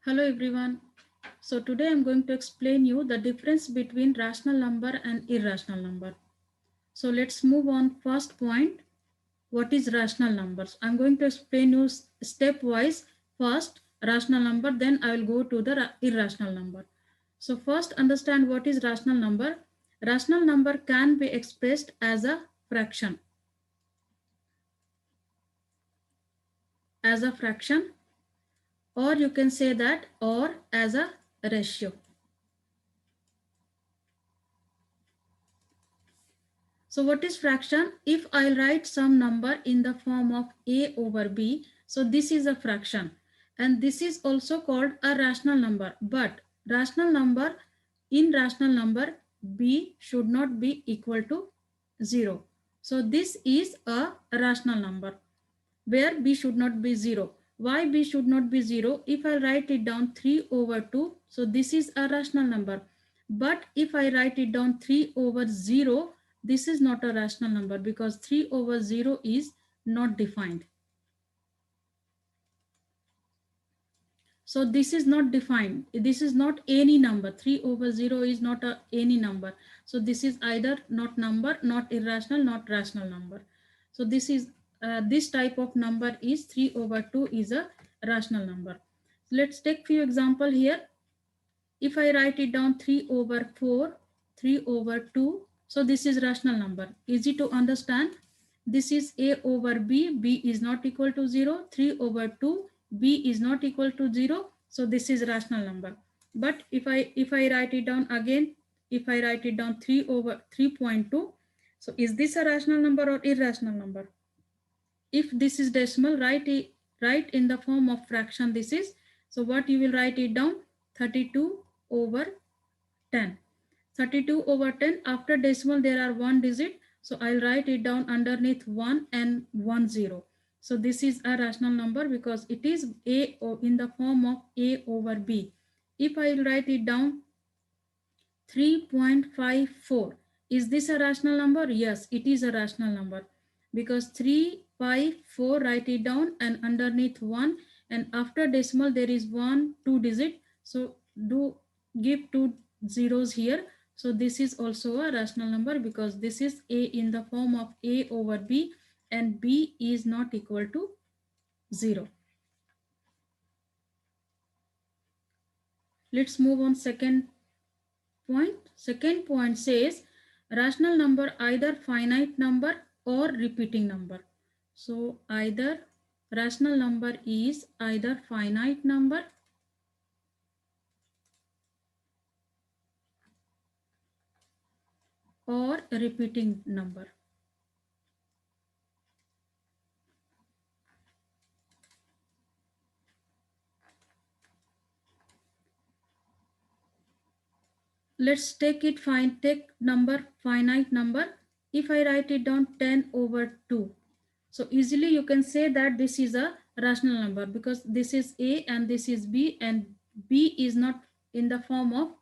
Hello everyone. So today I'm going to explain you the difference between rational number and irrational number. So let's move on. First point, what is rational numbers? I'm going to explain you stepwise. First rational number, then I will go to the irrational number. So first understand what is rational number. Rational number can be expressed as a fraction, as a fraction, or you can say that or as a ratio. So what is fraction? If I write some number in the form of a over b, so this is a fraction, and this is also called a rational number. But rational number, in rational number, b should not be equal to 0. So this is a rational number where b should not be 0. Why b should not be 0? If I write it down 3 over 2, so this is a rational number. But if I write it down 3 over 0, this is not a rational number because 3 over 0 is not defined. So this is not defined. This is not any number. 3 over 0 is not any number. So this is either not number, not irrational, not rational number. So this type of number is 3 over 2 is a rational number. So let's take few example here. If I write it down 3 over 4, 3 over 2, so this is rational number. Easy to understand. This is a over b, b is not equal to 0, 3 over 2, b is not equal to 0, so this is rational number. But if I write it down again, if I write it down 3 over 3.2, so is this a rational number or irrational number? If this is decimal, write in the form of fraction. This is, so what you will write it down, 32 over 10. 32 over 10, after decimal there are one digit, so I'll write it down underneath 1 and 10. So this is a rational number because it is a in the form of a over b. If I will write it down 3.54, is this a rational number? Yes, it is a rational number because 354, write it down and underneath 1, and after decimal there is 1 2 digit, so do give two zeros here. So this is also a rational number because this is a in the form of a over b, and b is not equal to 0. Let's move on. Second point says rational number either finite number or repeating number. So either rational number is either finite number or repeating number. Let's take number finite number. If I write it down 10 over 2, so easily you can say that this is a rational number because this is a and this is b, and b is not in the form of,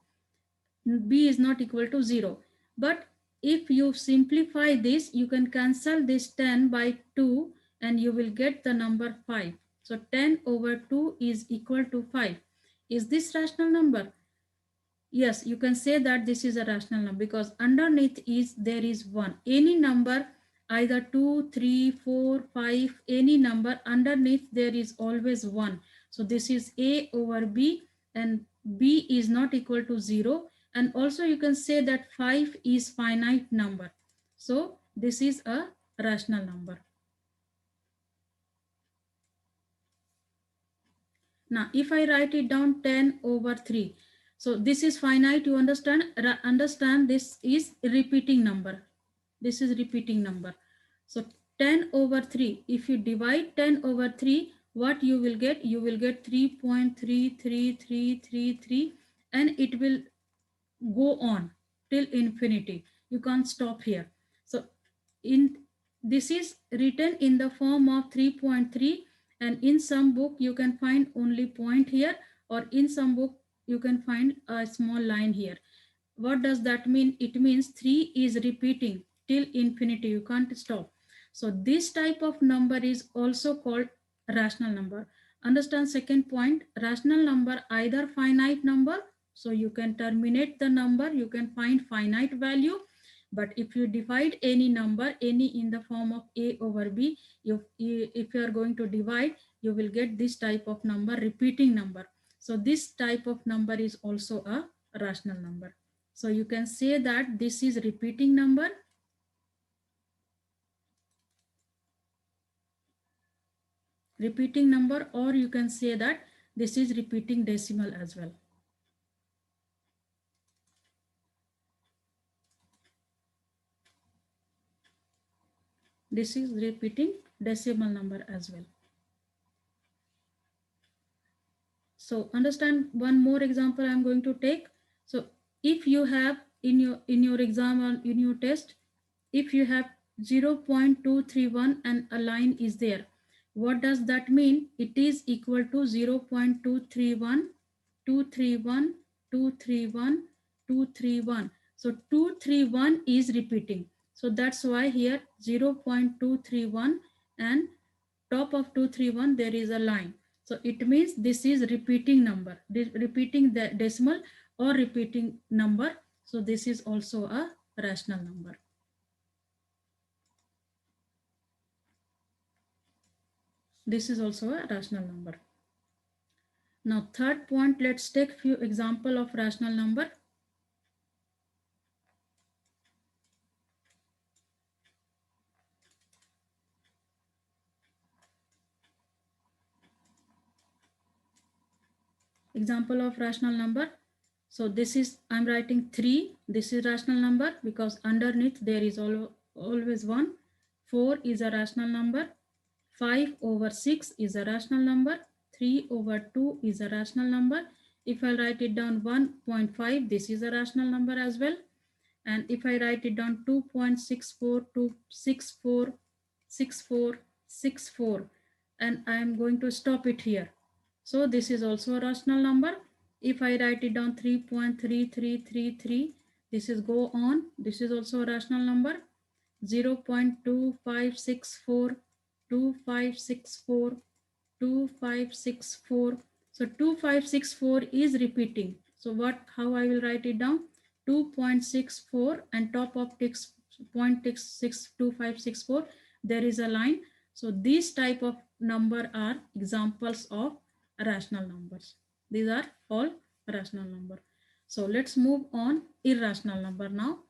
b is not equal to 0. But if you simplify this, you can cancel this 10 by 2 and you will get the number 5. So 10 over 2 is equal to 5. Is this rational number? Yes, you can say that this is a rational number because underneath is there is 1. Any number, either 2, 3, 4, 5, any number, underneath there is always 1. So this is a over b, and b is not equal to 0. And also you can say that 5 is finite number. So this is a rational number. Now, if I write it down 10 over 3, so this is finite, you understand? Understand this is repeating number. This is repeating number. So 10 over 3, if you divide 10 over 3, what you will get? You will get 3.33333, and it will go on till infinity. You can't stop here. So in this is written in the form of 3.3, and in some book you can find only point here, or in some book you can find a small line here. What does that mean? It means 3 is repeating till infinity. You can't stop. So this type of number is also called rational number. Understand second point, rational number either finite number, so you can terminate the number, you can find finite value. But if you divide any number, any in the form of a over b, if you are going to divide, you will get this type of number, repeating number. So this type of number is also a rational number. So you can say that this is repeating number, or you can say that this is repeating decimal as well. This is repeating decimal number as well. So understand one more example I'm going to take. So if you have in your exam or in your test, if you have 0.231 and a line is there, what does that mean? It is equal to 0.231, 231, 231, 231. So 231 is repeating. So that's why here 0.231 and top of 231 there is a line. So it means this is repeating number, repeating the decimal or repeating number. So this is also a rational number. This is also a rational number. Now third point, let's take few example of rational number. Example of rational number. So this is, I'm writing 3. This is rational number because underneath there is always 1. 4 is a rational number. 5 over 6 is a rational number. 3 over 2 is a rational number. If I write it down 1.5, this is a rational number as well. And if I write it down 2.64 to 64, 64, 64, and I am going to stop it here. So this is also a rational number. If I write it down 3.3333, this is go on. This is also a rational number. 0.2564, 2564, 2564. So 2564 is repeating. So how I will write it down? 2.64 and top of 0.62564, there is a line. So these type of number are examples of rational numbers. These are all rational number. So let's move on irrational number now.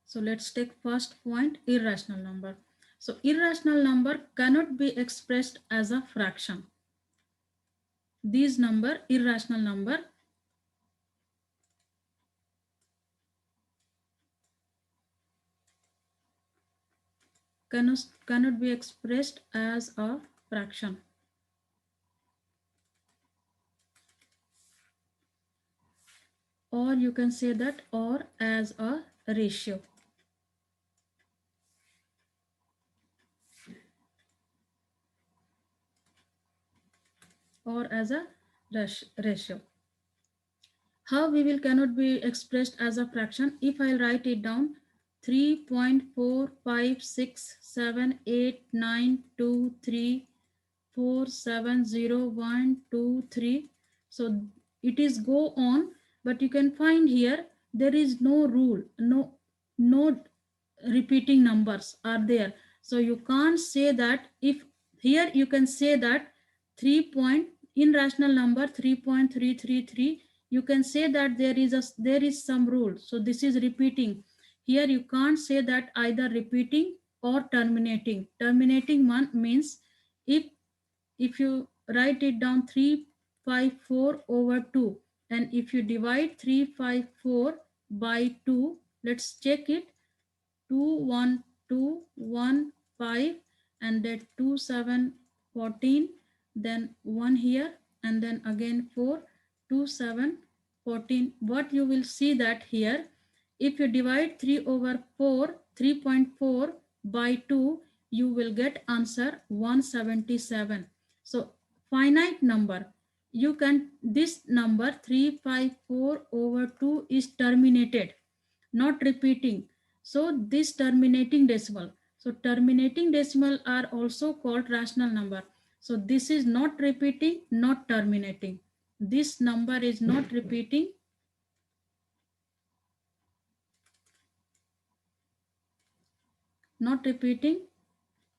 So let's take first point, irrational number. So irrational number cannot be expressed as a fraction. These number, irrational number, cannot be expressed as a fraction. Or you can say that or as a ratio. Or as a ratio. How we will cannot be expressed as a fraction? If I write it down 3.45678923470123. So it is go on, but you can find here there is no rule, no repeating numbers are there. So you can't say that. If here you can say that 3 point in rational number 3.333, you can say that there is some rule. So this is repeating. Here you can't say that either repeating or terminating. Terminating one means if you write it down 354 over 2, and if you divide 354 by 2, let's check it. 21215 and that 2714, then 1 here, and then again 4, 2714. What you will see that here, if you divide 3 over 4, 3.4 by 2, you will get answer 177. So finite number, you can, this number 354 over 2 is terminated, not repeating. So this terminating decimal. So terminating decimal are also called rational number. So this is not repeating, not terminating. This number is not repeating, not repeating,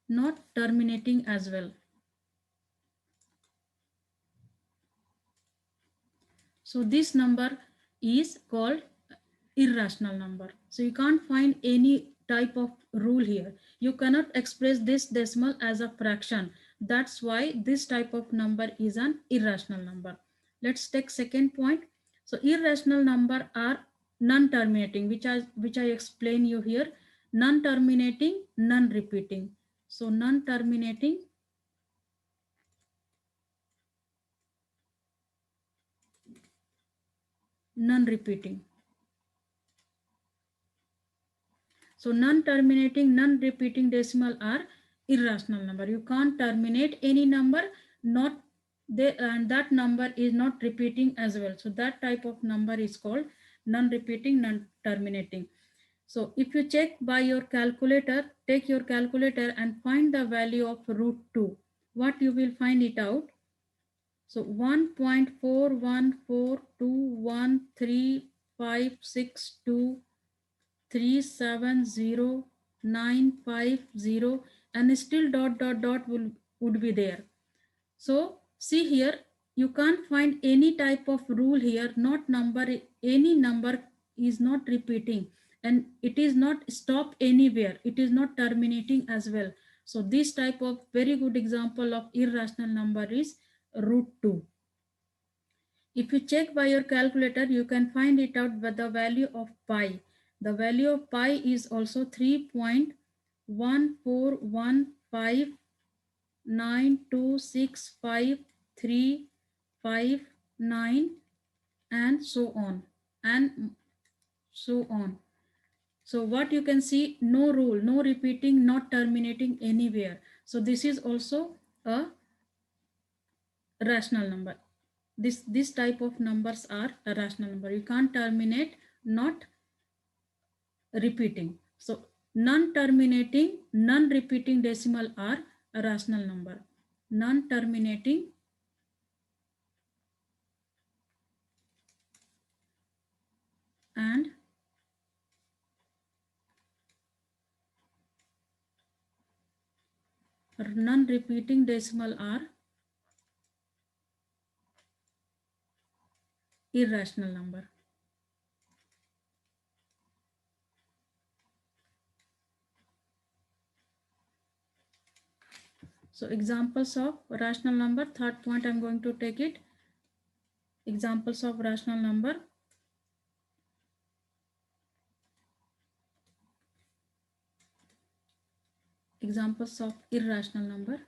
not terminating as well. So this number is called irrational number. So you can't find any type of rule here. You cannot express this decimal as a fraction. That's why this type of number is an irrational number. Let's take second point. So irrational number are non-terminating, which I explain you here. Non-terminating, non-repeating. So non-terminating, non-repeating. So non-terminating, non-repeating decimal are irrational number. You can't terminate any number, not they, and that number is not repeating as well. So that type of number is called non-repeating, non-terminating. So if you check by your calculator, take your calculator and find the value of root 2. What you will find it out? So 1.41421356 370,950, and still dot would be there. So see here, you can't find any type of rule here, not number, any number is not repeating, and it is not stop anywhere, it is not terminating as well. So this type of very good example of irrational number is root 2. If you check by your calculator, you can find it out with the value of pi. The value of pi is also 3.14159265359, and so on and so on. So what you can see, no rule, no repeating, not terminating anywhere. So this is also a rational number. This type of numbers are a rational number. You can't terminate, not repeating. So non-terminating, non-repeating decimal are a rational number. Non-terminating, and non-repeating decimal are irrational number. So examples of rational number, third point I'm going to take it. Examples of rational number. Examples of irrational number.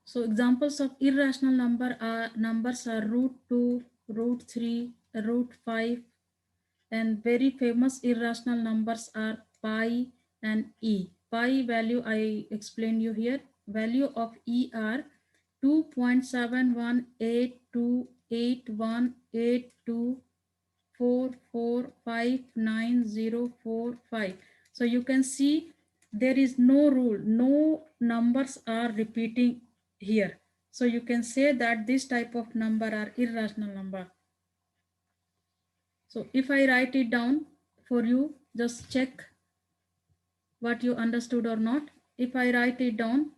So examples of irrational numbers are root 2, root 3, root 5, and very famous irrational numbers are pi and e. Pi value I explained you here. Value of e are 2.71828824459045. So you can see there is no rule, no numbers are repeating here. So you can say that this type of number are irrational number. So if I write it down for you, just check what you understood or not. If I write it down,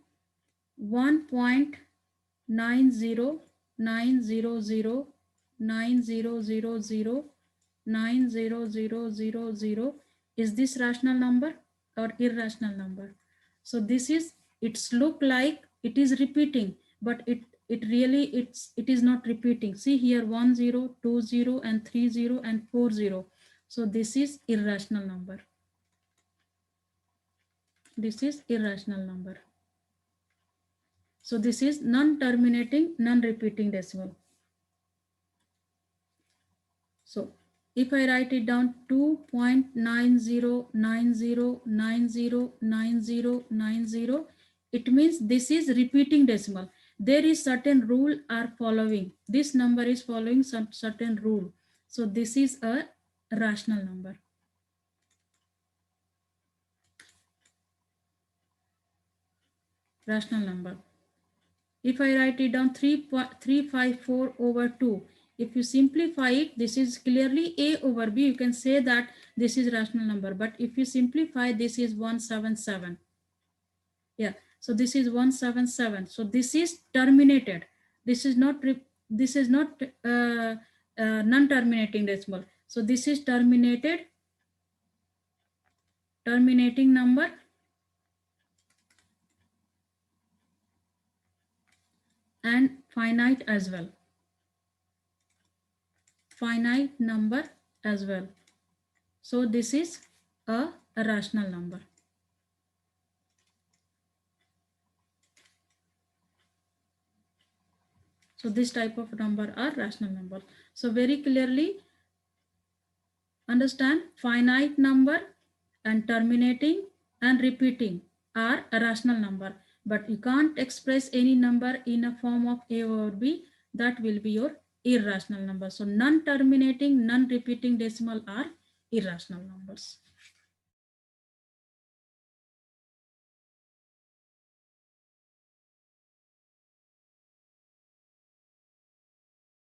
1.9090090009000, is this rational number or irrational number? So this is, it's look like it is repeating, but it really it is not repeating. See here, 10, 20 and 30 and 40. So this is irrational number. This is irrational number. So this is non-terminating, non-repeating decimal. So If I write it down 2.9090909090, it means this is repeating decimal. There is certain rule are following. This number is following some certain rule. So this is a rational number. Rational number. If I write it down 354 over 2, if you simplify it, this is clearly A over B. You can say that this is rational number. But if you simplify, this is 177. Yeah, so this is 177. So this is terminated. This is not non-terminating decimal. So this is terminating number, and finite as well. Finite number as well. So this is a rational number. So this type of number are rational numbers. So very clearly understand, finite number and terminating and repeating are a rational number, but you can't express any number in a form of A or B. That will be your irrational number. So non-terminating, non-repeating decimal are irrational numbers.